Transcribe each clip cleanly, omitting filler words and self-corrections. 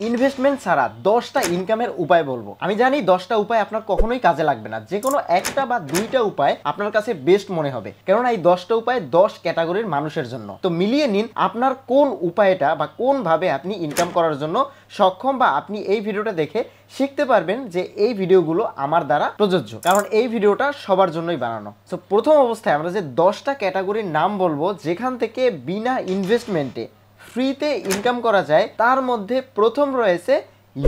Investment ছাড়া 10টা ইনকামের উপায় বলবো। আমি জানি 10টা উপায় আপনার কখনোই কাজে লাগবে না, যে কোনো একটা বা দুইটা উপায় আপনার কাছে বেস্ট মনে হবে, কেননা এই 10টা উপায় 10 ক্যাটাগরির মানুষের জন্য। তো মিলিয়ে নিন আপনার কোন উপায়টা বা কোনভাবে আপনি ইনকাম করার জন্য সক্ষম, বা আপনি এই ভিডিওটা দেখে শিখতে পারবেন যে এই ভিডিওগুলো আমার দ্বারা প্রযোজ্য, কারণ এই ভিডিওটা সবার জন্যই বানানো। তো প্রথম অবস্থায় আমরা যে 10টা ক্যাটাগরির নাম বলবো যেখান থেকে বিনা ইনভেস্টমেন্টে ফ্রিতে ইনকাম করা যায়, তার মধ্যে প্রথম রয়েছে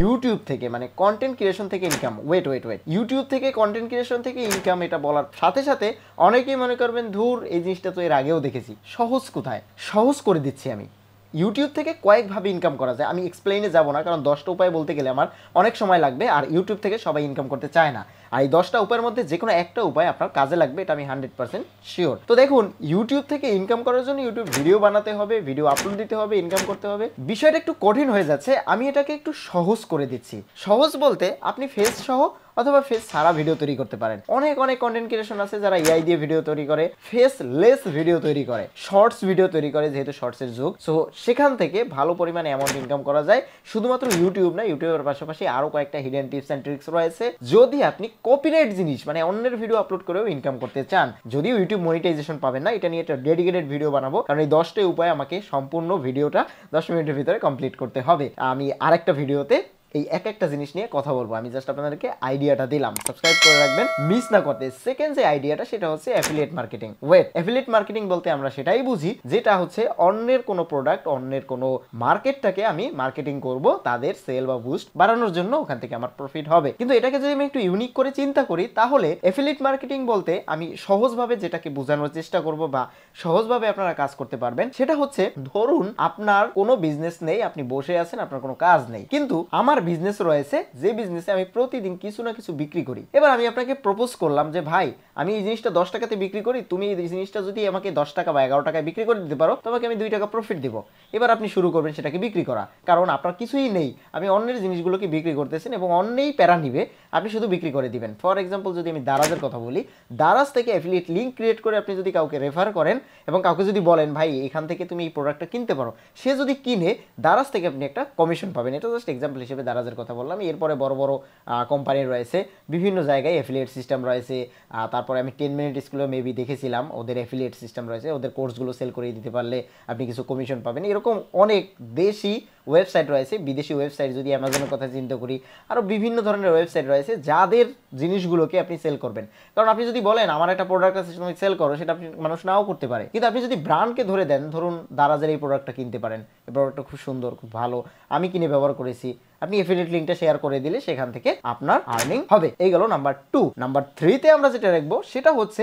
ইউটিউব থেকে, মানে কন্টেন্ট ক্রিয়েশন থেকে ইনকাম। ওয়েট ইউটিউব থেকে কন্টেন্ট ক্রিয়েশন থেকে ইনকাম, এটা বলার সাথে সাথে অনেকেই মনে করবেন ধুর এই জিনিসটা তো এর আগেও দেখেছি, সহজ কোথায়? সহজ করে দিচ্ছি আমি। ইউটিউব থেকে কয়েকভাবে ইনকাম করা যায়, আমি এক্সপ্লেইনে যাব না, কারণ 10টা উপায় বলতে গেলে আমার অনেক সময় লাগবে, আর ইউটিউব থেকে সবাই ইনকাম করতে চায় না। আর এই 10টা উপায়ের মধ্যে যে কোনো একটা উপায় আপনার কাজে লাগবে, এটা আমি 100% শিওর। তো দেখুন, ইউটিউব থেকে ইনকাম করার জন্য ইউটিউব ভিডিও বানাতে হবে, ভিডিও আপলোড দিতে হবে, ইনকাম করতে হবে। বিষয়টা একটু কঠিন হয়ে যাচ্ছে, আমি এটাকে একটু সহজ করে দিচ্ছি। সহজ বলতে আপনি ফেস সহ অথবা ফেস ছাড়া ভিডিও তৈরি করতে পারেন। অনেক কন্টেন্ট ক্রিয়েশন আছে যারা এআই দিয়ে ভিডিও তৈরি করে, ফেস লেস ভিডিও তৈরি করে, শর্টস ভিডিও তৈরি করে, যেহেতু শর্টসের যুগ। সো সেখান থেকে ভালো পরিমাণে অ্যামাউন্ট ইনকাম করা যায়। শুধুমাত্র ইউটিউব না, ইউটিউবের পাশাপাশি আরো কয়েকটা হিডেন টিপস অ্যান্ড ট্রিক্স রয়েছে, যদি আপনি কপিরাইট জিনিস মানে অন্যের ভিডিও আপলোড করেও ইনকাম করতে চান। যদিও ইউটিউব মনিটাইজেশন পাবেন না, এটা নিয়ে একটা ডেডিকেটেড ভিডিও বানাবো, কারণ এই 10টা উপায় আমাকে সম্পূর্ণ ভিডিওটা 10 মিনিটের ভিতরে কমপ্লিট করতে হবে। আমি আরেকটা ভিডিওতে এই একটা জিনিস নিয়ে কথা বলবো, আমি জাস্ট আপনাদেরকে আইডিয়াটা দিলাম, সাবস্ক্রাইব করে রাখবেন মিস না করতে। সেকেন্ড যে আইডিয়াটা সেটা হচ্ছে অ্যাফিলিয়েট মার্কেটিং। অ্যাফিলিয়েট মার্কেটিং বলতে আমরা সেটাই বুঝি যেটা হচ্ছে অন্যের কোনো প্রোডাক্ট, অন্যের কোনো মার্কেটটাকে আমি মার্কেটিং করব, তাদের সেল বা বুস্ট বাড়ানোর জন্য, ওখান থেকে আমার প্রফিট হবে। কিন্তু এটাকে যদি আমি একটু ইউনিক করে চিন্তা করি, তাহলে অ্যাফিলিয়েট মার্কেটিং বলতে আমি সহজভাবে যেটাকে বোঝানোর চেষ্টা করব বা সহজভাবে আপনারা কাজ করতে পারবেন, সেটা হচ্ছে ধরুন আপনার কোনো বিজনেস নেই, আপনি বসে আছেন, আপনার কোনো কাজ নেই, কিন্তু আমার বিজনেস রয়েছে, যে বিজনেসে আমি প্রতিদিন কিছু না কিছু বিক্রি করি। এবার আমি আপনাকে প্রপোজ করলাম যে ভাই, আমি এই জিনিসটা 10 টাকাতে বিক্রি করি, তুমি এই জিনিসটা যদি আমাকে 10 টাকা বা 11 টাকায় বিক্রি করে দিতে পারো, তোমাকে আমি 2 টাকা প্রফিট দিব। এবার আপনি শুরু করবেন সেটাকে বিক্রি করা, কারণ আপনার কিছুই নেই, আমি অন্যের জিনিসগুলোকে বিক্রি করতেছেন এবং অন্যেই প্যারা নিবে, আপনি শুধু বিক্রি করে দিবেন। ফর এক্সাম্পল যদি আমি দারাজের কথা বলি, দারাজ থেকে অ্যাফিলিয়েট লিঙ্ক ক্রিয়েট করে আপনি যদি কাউকে রেফার করেন এবং কাউকে যদি বলেন ভাই এখান থেকে তুমি এই প্রোডাক্টটা কিনতে পারো, সে যদি কিনে, দারাজ থেকে আপনি একটা কমিশন পাবেন। এটা জাস্ট এক্সাম্পল হিসেবে দারাজের কথা বললাম। এরপরে বড় বড় কোম্পানি রয়েছে, বিভিন্ন জায়গায় অ্যাফিলিয়েট সিস্টেম রয়েছে। তারপরে আমি 10 মিনিট স্কুলে মেবি দেখেছিলাম, ওদের অ্যাফিলিয়েট সিস্টেম রয়েছে, ওদের কোর্সগুলো সেল করে দিতে পারলে আপনি কিছু কমিশন পাবেন। এরকম অনেক দেশি ওয়েবসাইট রয়েছে, বিদেশি ওয়েবসাইট যদি অ্যামাজনের কথা চিন্তা করি, আরও বিভিন্ন ধরনের ওয়েবসাইট রয়েছে যাদের জিনিসগুলোকে আপনি সেল করবেন। কারণ আপনি যদি বলেন আমার একটা প্রোডাক্ট আছে তুমি সেল করো, সেটা আপনি মানুষ নাও করতে পারে, কিন্তু আপনি যদি ব্র্যান্ডকে ধরে দেন, ধরুন দারাজের এই প্রোডাক্টটা কিনতে পারেন, এই প্রোডাক্টটা খুব সুন্দর, খুব ভালো, আমি কিনে ব্যবহার করেছি, আপনি এফিলিয়েট লিঙ্কটা শেয়ার করে দিলে সেখান থেকে আপনার আর্নিং হবে। এই গেল নাম্বার 2। নাম্বার 3তে আমরা যেটা রাখবো সেটা হচ্ছে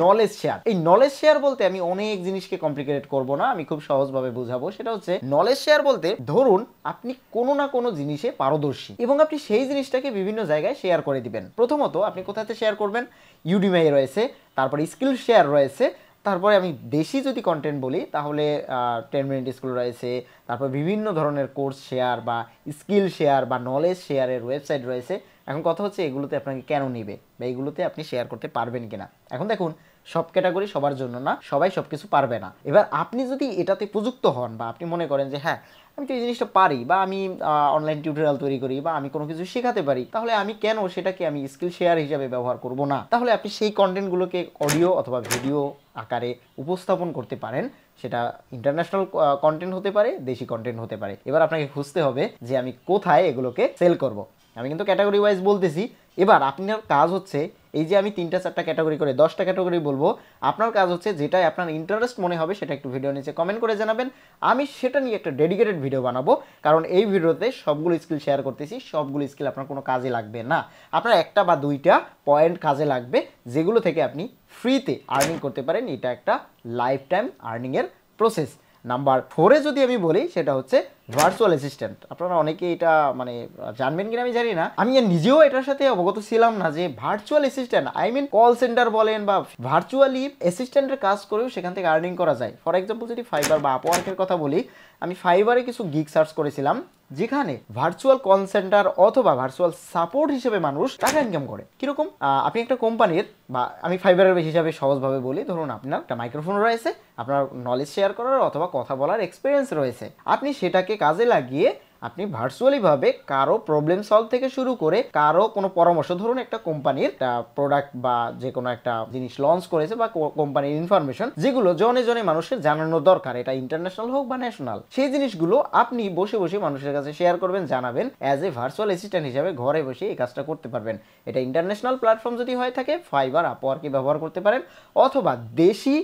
নলেজ শেয়ার। এই নলেজ শেয়ার বলতে আমি অনেক জিনিসকে কমপ্লিকেটেড করব না, আমি খুব সহজভাবে বুঝাবো। সেটা হচ্ছে নলেজ শেয়ার বলতে ধরুন আপনি কোনো না কোনো জিনিসে পারদর্শী এবং আপনি সেই জিনিসটাকে বিভিন্ন জায়গায় শেয়ার করে দিবেন। প্রথমত আপনি কোথাতে শেয়ার করবেন? ইউডিমাই রয়েছে, তারপরে স্কিল শেয়ার রয়েছে, তারপরে আমি দেশি যদি কন্টেন্ট বলি তাহলে 10 মিনিট স্কুল রয়েছে, তারপর বিভিন্ন ধরনের কোর্স শেয়ার বা স্কিল শেয়ার বা নলেজ শেয়ারের ওয়েবসাইট রয়েছে। এখন কথা হচ্ছে এগুলোতে আপনাকে কেন নিবে বা এগুলোতে আপনি শেয়ার করতে পারবেন কিনা। এখন দেখুন, সব ক্যাটাগরি সবার জন্য না, সবাই সব কিছু পারবে না। এবার আপনি যদি এটাতে প্রযুক্ত হন বা আপনি মনে করেন যে হ্যাঁ আমি তো এই জিনিসটা পারি, বা আমি অনলাইন টিউটোরিয়াল তৈরি করি, বা আমি কোনো কিছু শেখাতে পারি, তাহলে আমি কেন সেটাকে আমি স্কিল শেয়ার হিসাবে ব্যবহার করব না? তাহলে আপনি সেই কন্টেন্টগুলোকে অডিও অথবা ভিডিও আকারে উপস্থাপন করতে পারেন। সেটা ইন্টারন্যাশনাল কন্টেন্ট হতে পারে, দেশি কন্টেন্ট হতে পারে। এবার আপনাকে খুঁজতে হবে যে আমি কোথায় এগুলোকে সেল করব। আমি কিন্তু ক্যাটাগরি ওয়াইজ বলতেছি। এবার আপনার কাজ হচ্ছে, এই যে আমি 3টা-4টা ক্যাটাগরি করে 10টা ক্যাটাগরি বলবো, আপনার কাজ হচ্ছে যেটাই আপনার ইন্টারেস্ট মনে হবে সেটা একটু ভিডিও নিচে কমেন্ট করে জানাবেন, আমি সেটা নিয়ে একটা ডেডিকেটেড ভিডিও বানাবো। কারণ এই ভিডিওতে সবগুলো স্কিল শেয়ার করতেছি, সবগুলো স্কিল আপনার কোনো কাজে লাগবে না, আপনার একটা বা দুইটা পয়েন্ট কাজে লাগবে, যেগুলো থেকে আপনি ফ্রিতে আর্নিং করতে পারেন। এটা একটা লাইফ টাইম আর্নিংয়ের প্রসেস। নাম্বার 4-এ যদি আমি বলি সেটা হচ্ছে ভার্চুয়াল অ্যাসিস্ট্যান্ট। আপনারা অনেকে এটা মানে জানবেন কিনা আমি জানি না, আমি নিজেও এটার সাথে অবগত ছিলাম না যে virtual assistant, I mean call centre বলেন বা ভার্চুয়ালি অ্যাসিস্ট্যান্টের কাজ করেও সেখান থেকে আর্নিং করা যায়। ফর এক্সাম্পল যদি ফাইবার বা আপওয়ার্কের কথা বলি, আমি ফাইবারে কিছু গিগ সার্চ করেছিলাম যেখানে ভার্চুয়াল কল সেন্টার অথবা ভার্চুয়াল সাপোর্ট হিসেবে মানুষ টাকা ইনকাম করে। কিরকম? আপনি একটা কোম্পানির, বা আমি ফাইবারের হিসাবে সহজভাবে বলি, ধরুন আপনার একটা মাইক্রোফোন রয়েছে, আপনার নলেজ শেয়ার করার অথবা কথা বলার এক্সপিরিয়েন্স রয়েছে, আপনি সেটাকে কাজে লাগিয়ে আপনি ভার্চুয়ালি ভাবে কারো প্রবলেম সলভ থেকে শুরু করে কারো কোনো পরামর্শ, ধরুন একটা কোম্পানির প্রোডাক্ট বা যে কোনো একটা জিনিস লঞ্চ করেছে বা কোম্পানির ইনফরমেশন যেগুলো জনে জনে মানুষের জানানো দরকার, এটা ইন্টারন্যাশনাল হোক বা ন্যাশনাল, সেই জিনিসগুলো আপনি বসে বসে মানুষের কাছে শেয়ার করবেন, জানাবেন, অ্যাজ এ ভার্চুয়াল অ্যাসিস্ট্যান্ট হিসাবে ঘরে বসে এই কাজটা করতে পারবেন। এটা ইন্টারন্যাশনাল প্ল্যাটফর্ম যদি হয়ে থাকে ফাইবার, আপওয়ার্কে ব্যবহার করতে পারেন, অথবা দেশি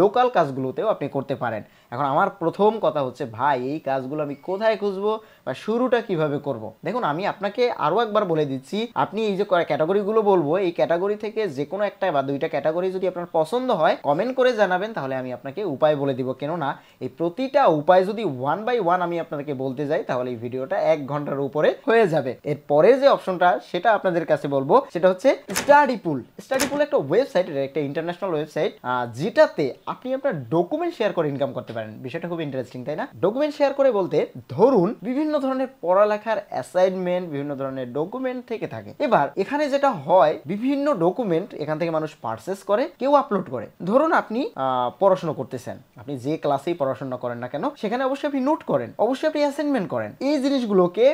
লোকাল কাজগুলোতেও আপনি করতে পারেন। এখন আমার প্রথম কথা হচ্ছে, ভাই এই কাজগুলো আমি কোথায় খুঁজবো বা শুরুটা কিভাবে করব? দেখুন, আমি আপনাকে আরও একবার বলে দিচ্ছি, আপনি এই যে ক্যাটাগরিগুলো বলবো, এই ক্যাটাগরি থেকে যে কোনো একটা বা দুইটা ক্যাটাগরি যদি আপনার পছন্দ হয় কমেন্ট করে জানাবেন, তাহলে আমি আপনাকে উপায় বলে দিব। কেননা এই প্রতিটা উপায় যদি ওয়ান বাই ওয়ান আমি আপনাদেরকে বলতে যাই তাহলে এই ভিডিওটা 1 ঘন্টার উপরে হয়ে যাবে। এর পরের যে অপশনটা সেটা আপনাদের কাছে বলবো, সেটা হচ্ছে স্টাডি পুল। স্টাডি পুল একটা ওয়েবসাইট, একটা ইন্টারন্যাশনাল ওয়েবসাইট, যেটাতে আপনি আপনার ডকুমেন্ট শেয়ার করে ইনকাম করতে পারেন। বিষয়টা খুব ইন্টারেস্টিং, তাই না? ডকুমেন্ট শেয়ার করে বলতে ধরুন বিভিন্ন ধরনের পড়ালেখার অ্যাসাইনমেন্ট, বিভিন্ন ধরনের ডকুমেন্ট থেকে থাকে। এবার এখানে যেটা হয়, বিভিন্ন ডকুমেন্ট এখান থেকে মানুষ পারচেস করে, কেউ আপলোড করে। ধরুন আপনি পড়াশোনা করতেছেন, আপনি যে ক্লাসেই পড়াশোনা করেন না কেন সেখানে অবশ্যই আপনি নোট করেন, অবশ্যই আপনি অ্যাসাইনমেন্ট করেন। এই জিনিসগুলোকে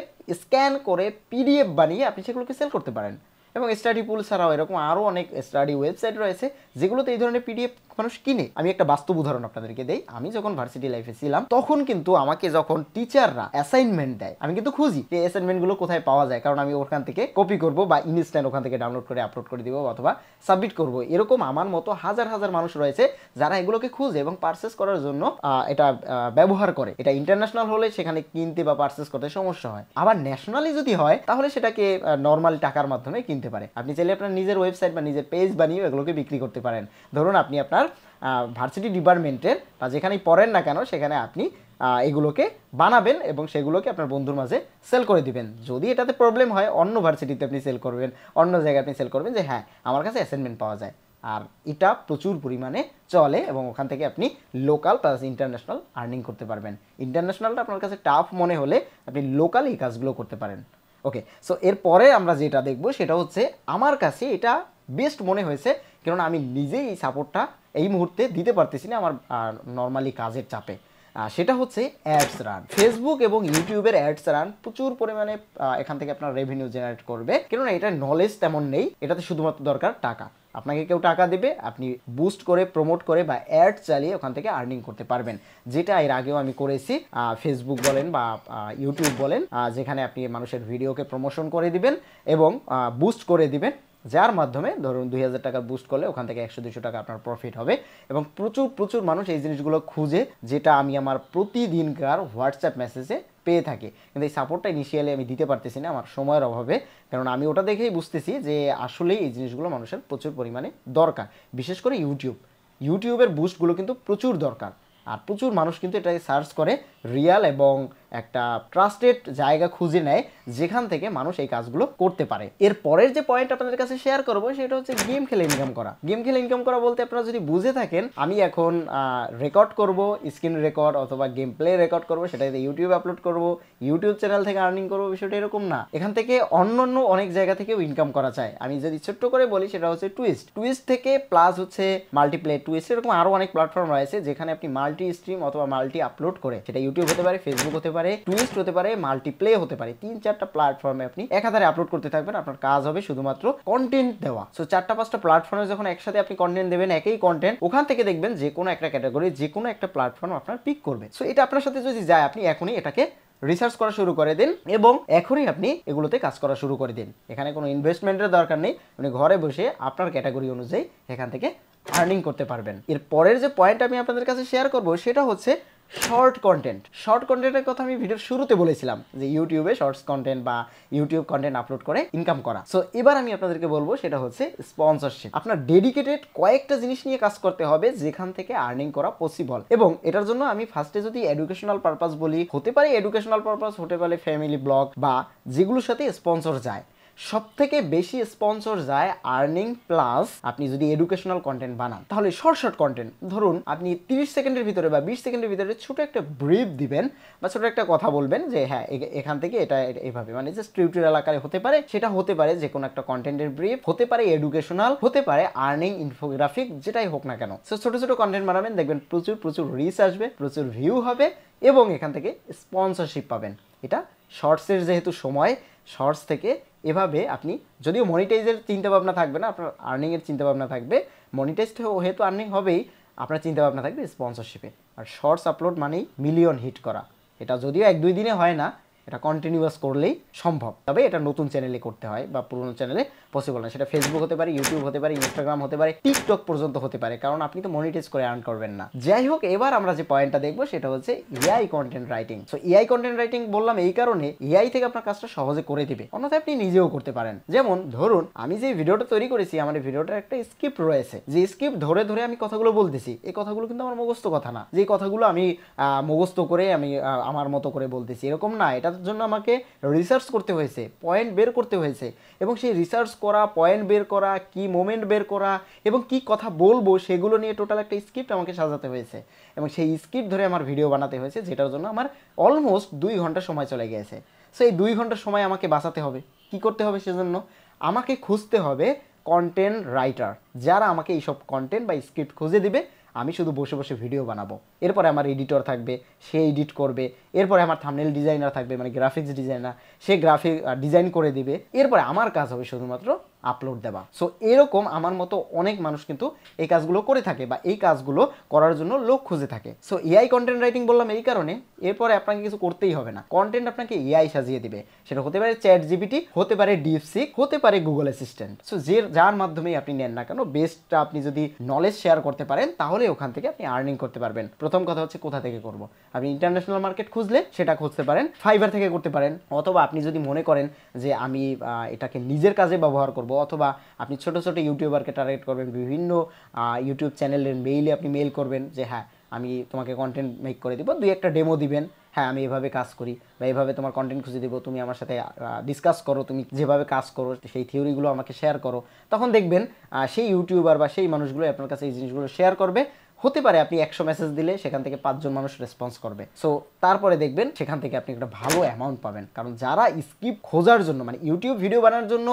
স্ক্যান করে পিডিএফ বানিয়ে আপনি সেগুলোকে সেল করতে পারেন। এবং স্টাডি পুল ছাড়াও এরকম আরও অনেক স্টাডি ওয়েবসাইট রয়েছে যেগুলোতে এই ধরনের পিডিএফ মানুষ কিনে। আমি একটা বাস্তব উদাহরণ আপনাদেরকে দেই। আমি যখন ভার্সিটি লাইফে ছিলাম তখন কিন্তু আমাকে যখন টিচাররা অ্যাসাইনমেন্ট দেয়, আমি কিন্তু খুঁজি যে অ্যাসাইনমেন্টগুলো কোথায় পাওয়া যায়, কারণ আমি ওখান থেকে কপি করব বা ইনস্ট্যান্ট ওখান থেকে ডাউনলোড করে আপলোড করে দিব অথবা সাবমিট করব। এরকম আমার মতো হাজার হাজার মানুষ রয়েছে যারা এগুলোকে খুঁজে এবং পারচেস করার জন্য এটা ব্যবহার করে। এটা ইন্টারন্যাশনাল হলে সেখানে কিনতে বা পারচেস করতে সমস্যা হয়। আবার ন্যাশনালি যদি হয় তাহলে সেটাকে নর্মাল টাকার মাধ্যমে কিনতে পারে। আপনি চাইলে আপনার নিজের ওয়েবসাইট বা নিজের পেজ বানিয়ে এগুলোকে বিক্রি করতে পারেন। ধরুন আপনি আপনার ভার্সিটি ডিপার্টমেন্টের বা যেখানেই পড়েন না কেন সেখানে আপনি এগুলোকে বানাবেন এবং সেগুলোকে আপনার বন্ধুর মাঝে সেল করে দিবেন। যদি এটাতে প্রবলেম হয় অন্য ভার্সিটিতে আপনি সেল করবেন, অন্য জায়গায় আপনি সেল করবেন যে হ্যাঁ আমার কাছে অ্যাসাইনমেন্ট পাওয়া যায়। আর এটা প্রচুর পরিমাণে চলে এবং ওখান থেকে আপনি লোকাল প্লাস ইন্টারন্যাশনাল আর্নিং করতে পারবেন। ইন্টারন্যাশনালটা আপনার কাছে টাফ মনে হলে আপনি লোকাল এই কাজগুলো করতে পারেন। ওকে, সো এরপরে আমরা যেটা দেখবো সেটা হচ্ছে, আমার কাছে এটা বেস্ট মনে হয়েছে, কেননা আমি নিজেই এই সাপোর্টটা এই মুহূর্তে দিতে পারতেছি না আমার নর্মালি কাজের চাপে। সেটা হচ্ছে অ্যাডস রান। ফেসবুক এবং ইউটিউবের অ্যাডস রান প্রচুর পরিমাণে এখান থেকে আপনার রেভিনিউ জেনারেট করবে, কেননা এটা নলেজ তেমন নেই, এটাতে শুধুমাত্র দরকার টাকা। আপনাকে কেউ টাকা দেবে, আপনি বুস্ট করে প্রমোট করে বা অ্যাড চালিয়ে ওখান থেকে আর্নিং করতে পারবেন, যেটা এর আগেও আমি করেছি। ফেসবুক বলেন বা ইউটিউব বলেন, যেখানে আপনি মানুষের ভিডিওকে প্রমোশন করে দিবেন এবং বুস্ট করে দিবেন, যার মাধ্যমে ধরুন 2000 টাকা বুস্ট করলে ওখান থেকে 100-200 টাকা আপনার প্রফিট হবে। এবং প্রচুর প্রচুর মানুষ এই জিনিসগুলো খুঁজে, যেটা আমি আমার প্রতিদিনকার হোয়াটসঅ্যাপ মেসেজে পেয়ে থাকি। কিন্তু এই সাপোর্টটা ইনিশিয়ালি আমি দিতে পারতেছি না আমার সময়ের অভাবে, কারণ আমি ওটা দেখেই বুঝতেছি যে আসলেই এই জিনিসগুলো মানুষের প্রচুর পরিমাণে দরকার। বিশেষ করে ইউটিউবের বুস্টগুলো কিন্তু প্রচুর দরকার, আর প্রচুর মানুষ কিন্তু এটাকে সার্চ করে রিয়াল এবং একটা ট্রাস্টেড জায়গা খুঁজে নেয় যেখান থেকে মানুষ এই কাজগুলো করতে পারে। এর পরের যে পয়েন্ট আপনাদের কাছে শেয়ার করবো সেটা হচ্ছে গেম খেলে ইনকাম করা। গেম খেলে ইনকাম করা বলতে আপনারা যদি বুঝে থাকেন, আমি এখন রেকর্ড করব, স্ক্রিন রেকর্ড অথবা গেম প্লে রেকর্ড করবো, সেটাতে ইউটিউবে আপলোড করব, ইউটিউব চ্যানেল থেকে আর্নিং করবো, বিষয়টা এরকম না। এখান থেকে অন্য অনেক জায়গা থেকেও ইনকাম করা যায়। আমি যদি ছোট্ট করে বলি সেটা হচ্ছে টুইস্ট থেকে, প্লাস হচ্ছে মাল্টিপ্লে টুইস্ট, এরকম আরো অনেক প্ল্যাটফর্ম রয়েছে যেখানে আপনি মাল্টি স্ট্রিম অথবা মাল্টি আপলোড করে, সেটা ইউটিউব হতে পারে, ফেসবুক হতে পারে, টুইস্ট হতে পারে, মাল্টিপ্লে হতে পারে, 3-4টা প্ল্যাটফর্মে আপনি একাধারে আপলোড করতে থাকবেন। আপনার কাজ হবে শুধুমাত্র কন্টেন্ট দেওয়া। সো 4-5টা প্ল্যাটফর্মে যখন একসাথে আপনি কন্টেন্ট দেবেন, একই কন্টেন্ট, ওখান থেকে দেখবেন যে কোনো একটা ক্যাটাগরি, যে কোনো একটা প্ল্যাটফর্ম আপনার পিক করবে। সো এটা আপনার সাথে যদি যায়, আপনি এখনই এটাকে রিসার্চ করা শুরু করে দিন এবং এখনই আপনি এগুলোতে কাজ করা শুরু করে দিন। এখানে কোনো ইনভেস্টমেন্টের দরকার নেই, আপনি ঘরে বসে আপনার ক্যাটাগরি অনুযায়ী এখান থেকে আর্নিং করতে পারবেন। এর পরের যে পয়েন্ট আমি আপনাদের কাছে শেয়ার করব সেটা হচ্ছে শর্ট কন্টেন্টের কথা আমি ভিডিওর শুরুতে বলেছিলাম যে ইউটিউবে শর্টস কন্টেন্ট বা ইউটিউব কন্টেন্ট আপলোড করে ইনকাম করা। সো এবার আমি আপনাদেরকে বলবো সেটা হচ্ছে স্পন্সরশিপ। আপনার ডেডিকেটেড কয়েকটা জিনিস নিয়ে কাজ করতে হবে যেখান থেকে আর্নিং করা পসিবল। এবং এটার জন্য আমি ফার্স্টে যদি এডুকেশনাল পারপাস বলি, হতে পারে এডুকেশনাল পারপাস, হতে পারে ফ্যামিলি ব্লগ বা যেগুলোর সাথে স্পন্সর যায়। সবথেকে বেশি স্পন্সর যায় আর্নিং প্লাস আপনি যদি এডুকেশনাল কন্টেন্ট বানান, তাহলে শর্ট কন্টেন্ট, ধরুন আপনি 30 সেকেন্ডের ভিতরে বা 20 সেকেন্ডের ভিতরে ছোট একটা ব্রিফ দিবেন বা ছোট একটা কথা বলবেন যে হ্যাঁ এখান থেকে এটা এইভাবে, মানে জাস্ট টিউটোরিয়াল আকারে হতে পারে, সেটা হতে পারে যে কোনো একটা কন্টেন্টের ব্রিফ, হতে পারে এডুকেশনাল, হতে পারে আর্নিং ইনফোগ্রাফিক, যেটাই হোক না কেন। সো ছোট ছোট কন্টেন্ট বানাবেন, দেখবেন প্রচুর রিচ আসবে, প্রচুর ভিউ হবে এবং এখান থেকে স্পন্সরশিপ পাবেন। এটা শর্টসের যেহেতু সময়, শর্টস থেকে এভাবে আপনি যদিও মনিটাইজের চিন্তাভাবনা থাকবে না, আপনার আর্নিংয়ের চিন্তাভাবনা থাকবে, মনিটাইজ যেহেতু আর্নিং হবেই, আপনার চিন্তাভাবনা থাকবে স্পন্সরশিপে। আর শর্টস আপলোড মানেই মিলিয়ন হিট করা। এটা যদিও 1-2 দিনে হয় না, এটা কন্টিনিউয়াস করলেই সম্ভব। তবে এটা নতুন চ্যানেলে করতে হয় বা পুরনো চ্যানেলে পসিবল না। সেটা ফেসবুক হতে পারে, ইউটিউব হতে পারে, ইনস্টাগ্রাম হতে পারে, টিকটক পর্যন্ত হতে পারে, কারণ আপনি তো মনিটাইজ করে আর্ন করবেন না। যাই হোক, এবার আমরা যে পয়েন্টটা দেখবো সেটা হচ্ছে AI content writing. So AI content writing বললাম এই কারণে, এআই থেকে আপনার কাজটা সহজে করে দিবে, অন্যথায় আপনি নিজেও করতে পারেন। যেমন ধরুন আমি যে ভিডিওটা তৈরি করেছি, আমার ভিডিওটার একটা স্ক্রিপ্ট রয়েছে, যে স্ক্রিপ্ট ধরে ধরে আমি কথাগুলো বলতেছি, এই কথাগুলো কিন্তু আমার মুখস্থ কথা না, যে কথাগুলো আমি মুখস্থ করে আমি আমার মতো করে বলতেছি, এরকম না। এটার জন্য আমাকে রিসার্চ করতে হয়েছে, পয়েন্ট বের করতে হয়েছে, এবং সেই রিসার্চ করা, পয়েন্ট বের করা, কি মোমেন্ট বের করা এবং কি কথা বলবো সেগুলো নিয়ে টোটাল একটা স্ক্রিপ্ট আমাকে সাজাতে হয়েছে, এবং সেই স্ক্রিপ্ট ধরে আমার ভিডিও বানাতে হয়েছে, যেটার জন্য আমার অলমোস্ট 2 ঘন্টা সময় চলে গেছে। সো এই 2 ঘন্টা সময় আমাকে বাঁচাতে হবে। কি করতে হবে সেজন্য? আমাকে খুঁজতে হবে কন্টেন্ট রাইটার, যারা আমাকে এইসব কন্টেন্ট বা স্ক্রিপ্ট খুঁজে দিবে, আমি শুধু বসে বসে ভিডিও বানাবো। এরপরে আমার এডিটর থাকবে, সে এডিট করবে। এরপরে আমার থাম্বনেল ডিজাইনার থাকবে, মানে গ্রাফিক্স ডিজাইনার, সে গ্রাফিক ডিজাইন করে দিবে। এরপরে আমার কাজ হবে শুধুমাত্র আপলোড দেওয়া। সো এরকম আমার মতো অনেক মানুষ কিন্তু এই কাজগুলো করে থাকে বা এই কাজগুলো করার জন্য লোক খুঁজে থাকে। সো এআই কন্টেন্ট রাইটিং বললাম এই কারণে, এরপরে আপনাকে কিছু করতেই হবে না, কন্টেন্ট আপনাকে এআই সাজিয়ে দিবে। সেটা হতে পারে চ্যাট জিপিটি, হতে পারে ডিপসিক, হতে পারে গুগল অ্যাসিস্ট্যান্ট। সো যার মাধ্যমেই আপনি নেন না কেন, বেস্টটা আপনি যদি নলেজ শেয়ার করতে পারেন, তাহলে ওখান থেকে আপনি আর্নিং করতে পারবেন। প্রথম কথা হচ্ছে কোথা থেকে করব। আপনি ইন্টারন্যাশনাল মার্কেট খুঁজলে সেটা খুঁজতে পারেন, ফাইবার থেকে করতে পারেন, অথবা আপনি যদি মনে করেন যে আমি এটাকে নিজের কাজে ব্যবহার করব, অথবা আপনি ছোট ছোট ইউটিউবারকে টার্গেট করবেন, বিভিন্ন ইউটিউব চ্যানেলের মেইলে আপনি মেইল করবেন যে হ্যাঁ আমি তোমাকে কন্টেন্ট মেক করে দিব, 2-1টা ডেমো দিবেন, হ্যাঁ আমি এভাবে কাজ করি বা এভাবে তোমার কন্টেন্ট খুঁজে দিব, তুমি আমার সাথে ডিসকাস করো, তুমি যেভাবে কাজ করো সেই থিওরিগুলো আমাকে শেয়ার করো। তখন দেখবেন সেই ইউটিউবার বা সেই মানুষগুলো আপনার কাছে এই জিনিসগুলো শেয়ার করবে। হতে পারে আপনি 100 মেসেজ দিলে সেখান থেকে 5 জন মানুষ রেসপন্স করবে। সো তারপরে দেখবেন সেখান থেকে আপনি একটা ভালো অ্যামাউন্ট পাবেন। কারণ যারা স্ক্রিপ্ট খোঁজার জন্য, মানে ইউটিউব ভিডিও বানানোর জন্য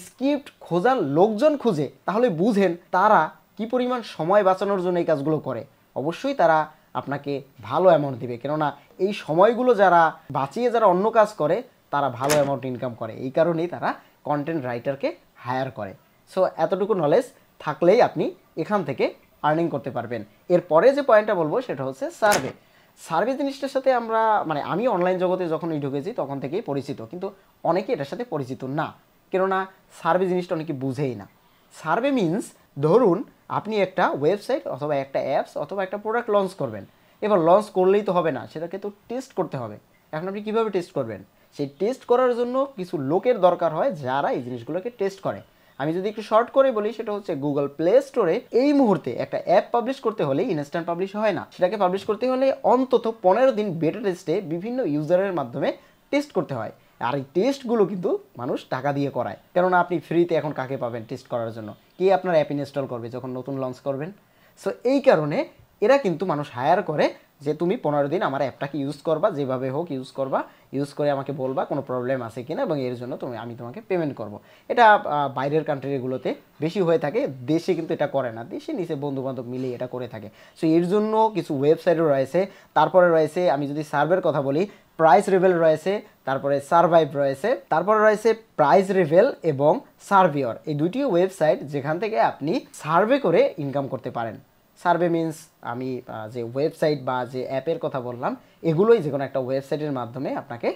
স্ক্রিপ্ট খোঁজার লোকজন খুঁজে, তাহলে বুঝেন তারা কি পরিমাণ সময় বাঁচানোর জন্য এই কাজগুলো করে। অবশ্যই তারা আপনাকে ভালো অ্যামাউন্ট দিবে, কেননা এই সময়গুলো যারা বাঁচিয়ে যারা অন্য কাজ করে তারা ভালো অ্যামাউন্ট ইনকাম করে, এই কারণেই তারা কন্টেন্ট রাইটারকে হায়ার করে। সো এতটুকু নলেজ থাকলেই আপনি এখান থেকে আর্নিং করতে পারবেন। এরপরে যে পয়েন্টটা বলবো সেটা হচ্ছে সার্ভে। সার্ভে জিনিসটার সাথে আমরা, মানে আমি অনলাইন জগতে যখনই ঢুকেছি তখন থেকেই পরিচিত, কিন্তু অনেকে এটার সাথে পরিচিত না, কেননা সার্ভে জিনিসটা অনেকে বুঝেই না। সার্ভে মিনস, ধরুন আপনি একটা ওয়েবসাইট অথবা একটা অ্যাপস অথবা একটা প্রোডাক্ট লঞ্চ করবেন। এবার লঞ্চ করলেই তো হবে না, সেটাকে তো টেস্ট করতে হবে। এখন আপনি কীভাবে টেস্ট করবেন? সেই টেস্ট করার জন্য কিছু লোকের দরকার হয় যারা এই জিনিসগুলোকে টেস্ট করে। আমি যদি একটু শর্ট করে বলি, সেটা হচ্ছে গুগল প্লে স্টোরে এই মুহূর্তে একটা অ্যাপ পাবলিশ করতে হলে ইনস্ট্যান্ট পাবলিশ হয় না, সেটাকে পাবলিশ করতে হলে অন্তত 15 দিন বেটা টেস্টে বিভিন্ন ইউজারের মাধ্যমে টেস্ট করতে হয়। আর এই টেস্টগুলো কিন্তু মানুষ টাকা দিয়ে করায়, কেননা আপনি ফ্রিতে এখন কাকে পাবেন টেস্ট করার জন্য? কে আপনার অ্যাপ ইনস্টল করবে যখন নতুন লঞ্চ করবেন? সো এই কারণে এরা কিন্তু মানুষ হায়ার করে যে তুমি 15 দিন আমার অ্যাপটাকে ইউজ করবা, যেভাবে হোক ইউজ করবা, ইউজ করে আমাকে বলবা কোনো প্রবলেম আছে কিনা, এবং এর জন্য আমি তোমাকে পেমেন্ট করব। এটা বাইরের কান্ট্রিগুলোতে বেশি হয়ে থাকে, দেশে কিন্তু এটা করে না, দেশে নিচে বন্ধুবান্ধব মিলে এটা করে থাকে। সো এর জন্য কিছু ওয়েবসাইটও রয়েছে। তারপরে রয়েছে, আমি যদি সার্ভের কথা বলি, প্রাইস রেভেল রয়েছে, তারপরে সার্ভাইভ রয়েছে, তারপরে রয়েছে প্রাইস রেভেল এবং সার্ভিয়র। এই দুটি ওয়েবসাইট যেখান থেকে আপনি সার্ভে করে ইনকাম করতে পারেন। সার্ভে মিনস, আমি যে ওয়েবসাইট বা যে অ্যাপের কথা বললাম, এগুলোই যে কোনো একটা ওয়েবসাইটের মাধ্যমে আপনাকে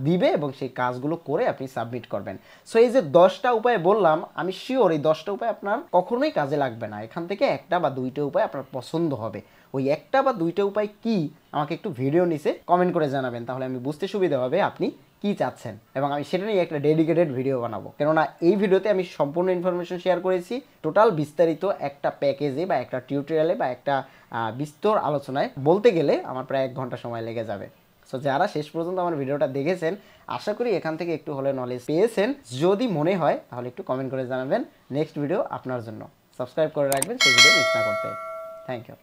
দিবে এবং সেই কাজগুলো করে আপনি সাবমিট করবেন। সো এই যে 10টা উপায় বললাম, আমি শিওর এই 10টা উপায় আপনার কখনোই কাজে লাগবে না। এখান থেকে 1টা বা 2টা উপায় আপনার পছন্দ হবে। ওই 1টা বা 2টা উপায় কি, আমাকে একটু ভিডিও নিচে কমেন্ট করে জানাবেন, তাহলে আমি বুঝতে সুবিধা হবে আপনি কি চাচ্ছেন, এবং আমি সেটা নিয়ে একটা ডেডিকেটেড ভিডিও বানাবো। কেননা এই ভিডিওতে আমি সম্পূর্ণ ইনফরমেশন শেয়ার করেছি, টোটাল বিস্তারিত একটা প্যাকেজে বা একটা টিউটোরিয়ালে বা একটা বিস্তর আলোচনায় বলতে গেলে আমার প্রায় 1 ঘন্টা সময় লেগে যাবে। সো যারা শেষ পর্যন্ত আমার ভিডিওটা দেখেছেন, আশা করি এখান থেকে একটু হলে নলেজ পেয়েছেন। যদি মনে হয় তাহলে একটু কমেন্ট করে জানাবেন, নেক্সট ভিডিও আপনার জন্য। সাবস্ক্রাইব করে রাখবেন সেই ভিডিও মিস না করতে। Thank you.